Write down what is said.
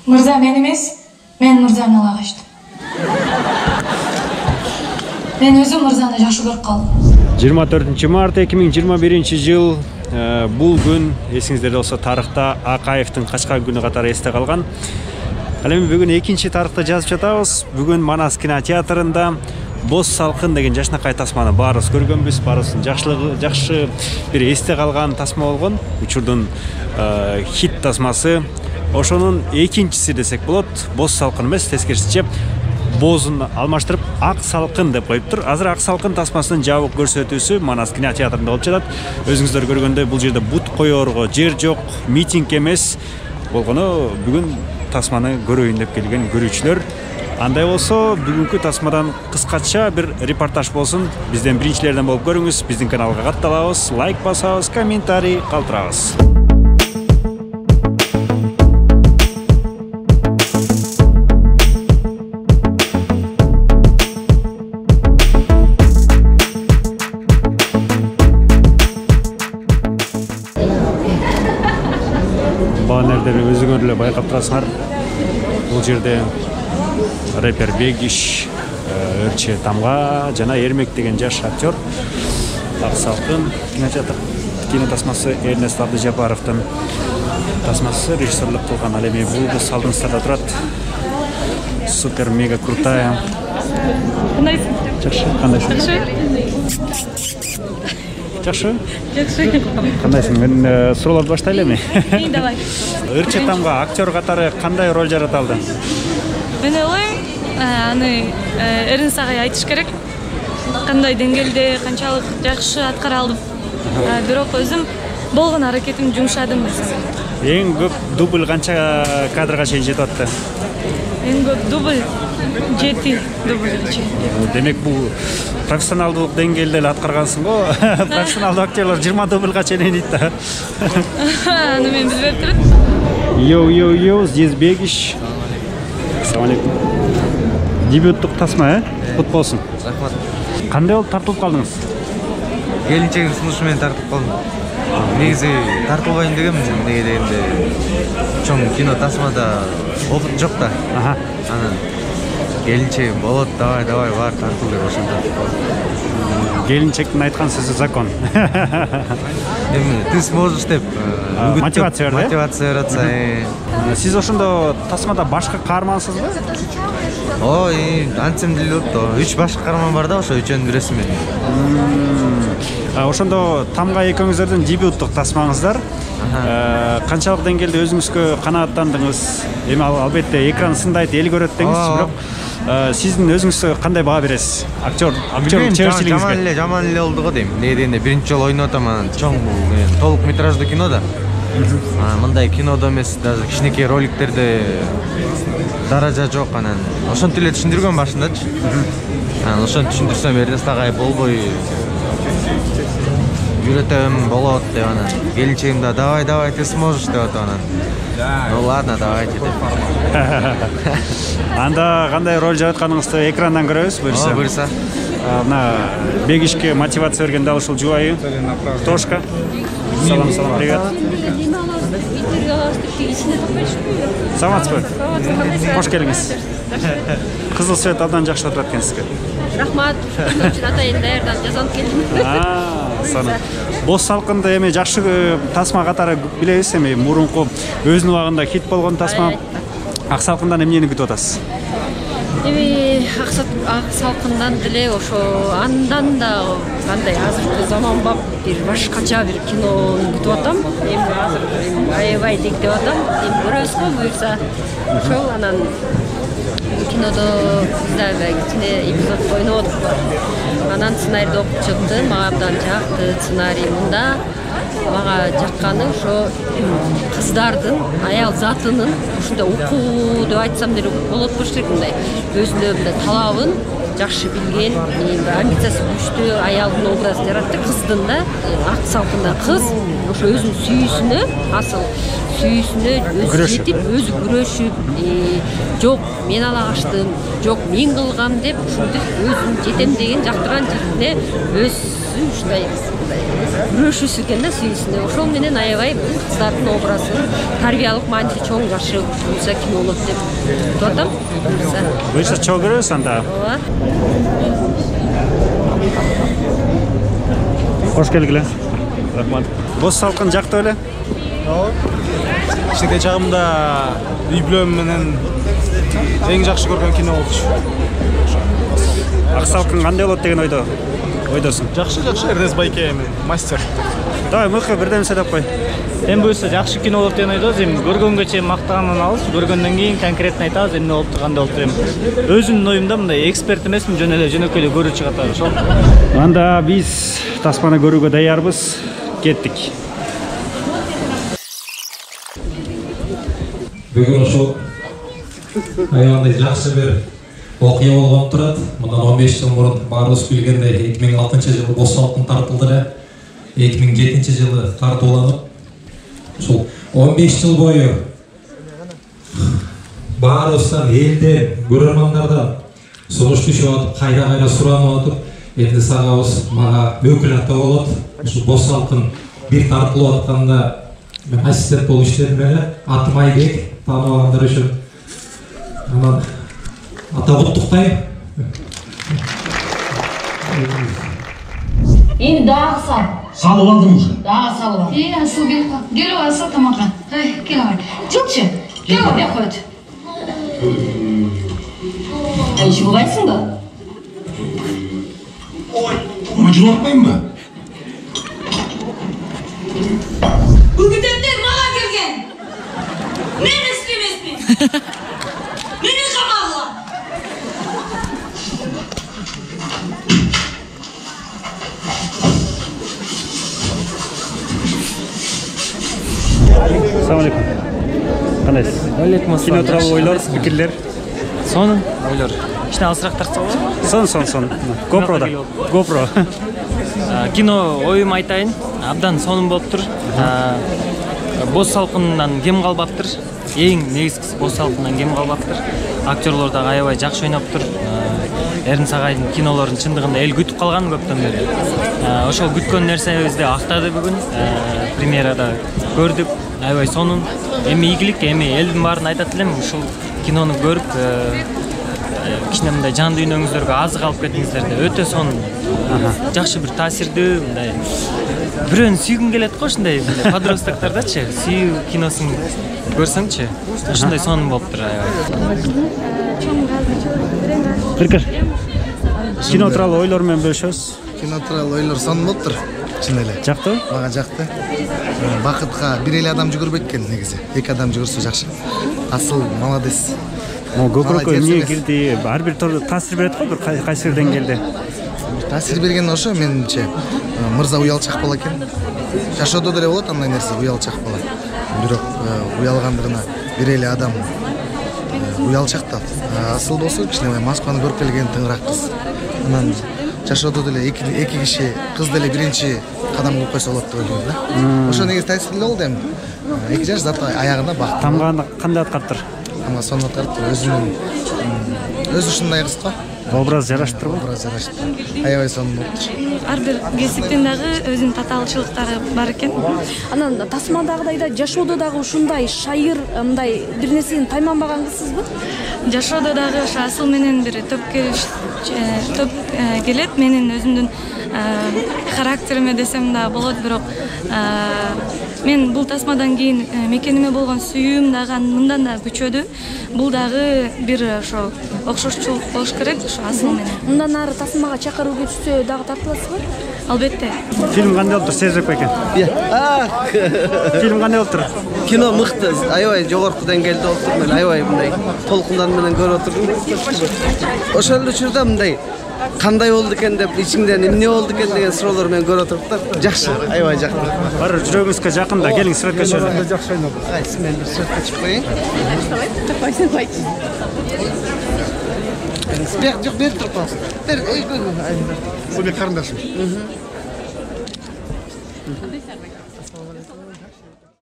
Мырза мен емес, мен мырзаны ала качтым. Мен өзүм мырзаны жакшы көрүп калдым. 24 март 2021 жыл. Бул күн эсиңиздерде болсо тарыхта Акаевдин Качкан күнү катары эсте калган. Ал эми бүгүн экинчи тарыхта жазып жатабыз. Бүгүн Манас кинотеатрында Боз салкын деген жашынакай тасманы баарыбыз көргөнбүз. Баарыбыздын жакшы бир эсте калган тасма болгон. Учурдун хит тасмасы. Ошонун экинчиси десек болот. Боз салкын эмес, тескерисинче бозун алмаштырып ак салкын деп коюптур. Азыр ак салкын тасмасынын жабык көрсөтүүсү Манас кинотеатрында болуп жатат. Өзүңүздөр көргөндөй бул жерде бут коерго жер жок, митинг эмес болгону бүгүн тасманы көрөйүн деп келген көрүүчүлөр. Андай болсо бүгүнкү тасмадан кыскача бир репортаж болсун. Бизден биринчилерден болуп көрүңүз. Биздин каналга катталабыз, лайк басабыз, комментарий калтырабыз. Баннердерди өзүңөр эле байкап турасыңар. Бул жерде рэпер Бегиш, Өрче Тамга жана Эрмек деген жаш актер. Ак салкын кино тасмасы Эрнест Абдыжапаровдун тасмасы режиссерлук кылган. Ал эми бул кыз алдыңыздарда турат. Супер мега крутая. Кандайсың? Жакшы, кандайсың? Жакшы? Жакшы. Кандайсың? Мен суроолорду баштайлы эми. Давай. Өрче Тамга актер катары кандай роль жарата алды? Мен ойлойм, аны Эрнест агай айтыш керек. Кандай деңгээлде, канчалык жакшы аткара алдым. Бирок өзүм болгон аракетимди жумшадым. Эң көп дубль канча кадрга чейин жетип атты? Эң көп дубль 7 дубль. Демек бул профессионалдуулук деңгээлде эле аткаргансың го. Профессионалдуу актерлор 20 дубльга чейин дейт да. Аны мен билбеп турам. Йоу, здесь Бегиш. Assalamu alaikum. Дебюттук тасма, кут болсун. Рахмат. Кандай болуп тартылып калдыңыз? Келинчегим сунушу менен тартып калдым. Негизи тартылбайм дегем, эмнеге дегенде чоң кино тасмада опыт жок да. Анан келинчегим болот, давай бар тартыл деп ошондо тартып калдым. Келинчектин айткан сөзү закон. Эми ты сможешь деп мотивация берди. Мотивация бератса. Сиз ошондо тасмада башкы каармансызбы? Ой, антсем деле болупту. 3 башкы каарман бар да, ошо үчөөнүн бирөөсү мен. Ошондо Тамга экөөңүздөрдүн дебюттук тасмаңыздар. Канчалык деңгээлде өзүңүзгө канааттандыңыз? Эми албетте экран сындайт, эл көрөт деңиз, бирок сиздин өзүңүзгө кандай баа бересиз? Актерлук чеберчилигиңизге? Жаман эле болду го дейм. Эмне дегенде биринчи жолу ойноп атам, анан чоң толук метраждуу кино да. Мындай кинодо эмес, даже кичинекей роликтерде даража жок, анан ошентип эле түшүндүргөн башындачы. Анан ошентип түшүндүрсөм Эрнест агай болбой үйрөтөм болот деп, анан келинчегим да давай ты сможешь деп атат, анан ну ладно, давайте деп. Анда кандай роль жаратканыңызды экрандан көрөбүз, буюрса. Буюрса. Мына Бегишке мотивация берген дал ушул жубайы Тошка. Салам, привет. Саламатсызбы? Кош келиңиз. Кызыл свет абдан жакшы отурат экен сизге. Рахмат. Атайын даярдан жазанып келдим. Боз салкынды эми жакшы тасма катары билебиз, эми мурунку өзүнүн убагында хит болгон тасма. Ак салкындан эмнени күтүп атасыз? Эми ак салкындан деле ошо андан да кандай азыркы заманбап бир башкача бир кинону күтүп атам. Эми азыр аябай дектеп атам. Эми көрөбүз го буюрса. Ошол анан кинодо да кичине эпизод ойноп атып. Анан сценарийди окуп чыктым. Мага абдан жакты сценарий. Мында мага жакканы ошо кыздардын, аял затынын ушундай окуу деп айтсам деле болот болуш керек, мындай өзүнө мындай талабын жакшы билген, амбициясы күчтүү аялдын образын жаратты, кыздын да, ак салкында кыз ошо өзүнүн сүйүүсүнө, асыл сүйүүсүнө өзү жетип, өзү күрөшүп, жок мен ала качтым, жок мен кылгам деп ушинтип өзүн жетем деген жактырган жерине өзү ушундай күрөшүүсү экен да сүйүүсүнө. Ошол менен аябай кыздардын образын тарбиялык маанилүү чоң жакшы буюрса кинолот деп айтып атам. Буюрса чоң көрөбүз анда. Хош келгиле. Рахмат. Бос салкын жактып эле? Кичинекей чагымда үй бүлөм менен эң жакшы көргөн кино болчу. Ак салкын кандай болот деген ойдосуң? Жакшы, Эрнест Байке мастер. Давай, мыкы бирден сөйлөп кой. Эми буюрса жакшы кино болуп деген ойдобуз. Эми көргөнгө чейин мактагандан алыс, көргөндөн кийин конкретно айтабыз, эмне болуп турганда болуп турем. Өзүмдүн оюмда мындай эксперт эмесмин, жөн эле жөнөкөй эле көрүүчү катары ошол. Анда биз тасманы көрүүгө даярбыз. Кеттик. Бүгін ошол аябай жакшы бир окуя болгон турат. Мындан 15 жыл мурун баарыбыз билгендей 2006-жылы Бос салкын тартылды эле. 2007-жылы тартууланып, ошол 15 жыл бою баарыбыздан элден, көрөрмандардан сунуш түшүп атып, кайра суранып атып, энди сагабыз мага өкүл ата болот. Ушул Бос салкын бир тартылып атканда мен ассистент болуп иштедим эле. Атым Айбек, тааныбагандар үчүн. Анан ата куттуктайм. Эми дагы сал. Салып алдым уже. Дагы салып ал. Асыл келип кал. Кел Асыл тамакка. Кел ага. Жылчы. Кел бияка өт. Жылайсың ба? Ой, жылатпаймын ба? Үгүтөктөр мага келген. Мен истемесмин. Мени камагыла. Assalamu alaikum. Кандайсыз? Алейкум ассалам. Кино тууралуу ойлор, пикирлер. Сонун ойлор. Кичине алысыраак тартса болобу? Сон. GoPro. Кино оюм айтайын, абдан сонун болуптур. Бос салкындан кем калбаптыр. Эң негизгиси Бос салкындан кем калбаптыр. Актерлор да аябай жакшы ойноптур. Эрнест Агайдын кинолорун чындыгында эл күтүп калган көптөн бери. Ошол күткөн нерсебизди актады бүгүн. Премьерада көрдүк. Аябай сонун. Эми ийгилик, эми элдин баарын айтат элем, ушул кинону көрүп, кичине мындай жан дүйнөңүздөргө азык алып кетиңиздер деп өтө сонун. Жакшы бир таасирдүү, мындай бирөөнү сүйгүң келет го, ушундай подростоктардачы, сүйүү киносун көрсөңчү, ушундай сонун болуптур аябай. Биркер. Кино тууралуу ойлор менен бөлүшөбүз. Кино тууралуу ойлор сонун болуптур. Чын эле. Жактыбы? Мага жакты. Бакытка бир эле адам жүгүрбөйт экен негизи. Эки адам жүгүрсө жакшы. Асыл молодец. Көбүрөөк эмне кирди? Ар бир таасир берет го, бир кайсы бир деңгээлде. Таасир берген ошо менимче мырза уялчак бала экен. Жашоодо деле болот андай нерсе, уялчак бала. Бирок уялгандыгына бир эле адам уялчак да. Асыл болсо кичине Москваны көрүп келген тыңыраак кыз. Анан жашоодо деле эки киши кыз деле биринчи кадам кылып койсо болот деп ойлойм да. Ошо негизи таасирлүү болду эми. 2 жаш заты аягында бактым. Тамганы кандай аткарыптыр? Тамга сонун аткарыптыр. Өзү ушундай кыз го. Образ жарашып турбу? Образ жарашып. Аябай сонун болуптур. Ар бир кесиптин дагы өзүнүн татаалчылыктары бар экен. Анан тасмадагыдай да жашоодо дагы ушундай шайыр, мындай бир нерсени тайманбаган кызсызбы? Жашоодо дагы ошо Асыл менен бир топ келет. Менин өзүмдүн характериме десем да болот, бирок мен бул тасмадан кийин мекениме болгон сүйүүм дагы мындан да күчөдү. Бул дагы бир ошо окшошчулук болуш керек ошо Асыл менен. Мындан ары тасмага чакыруу кетсе дагы тартыласызбы? Албетте. Фильм кандай болуптур, сезип экен? Фильм кандай болуптур? Кино мыкты, аябай жогорку деңгээлде болуптур. Мен аябай мындай толкундар менен көрүп отурдум. Ошол эле учурда мындай кандай болду экен деп, ичиңден эмне болду экен деген суроолор менен көрүп отуруп да. Жакшы, аябай жакты. Бар жүрөгүңүзгө жакында, келиң сүрөткө чыгалы. Жакшы ойноду. Мен бир сүрөткө чыгып коеюн. Спек жок, берип туруп коңуз. Бер, Бул карындашым.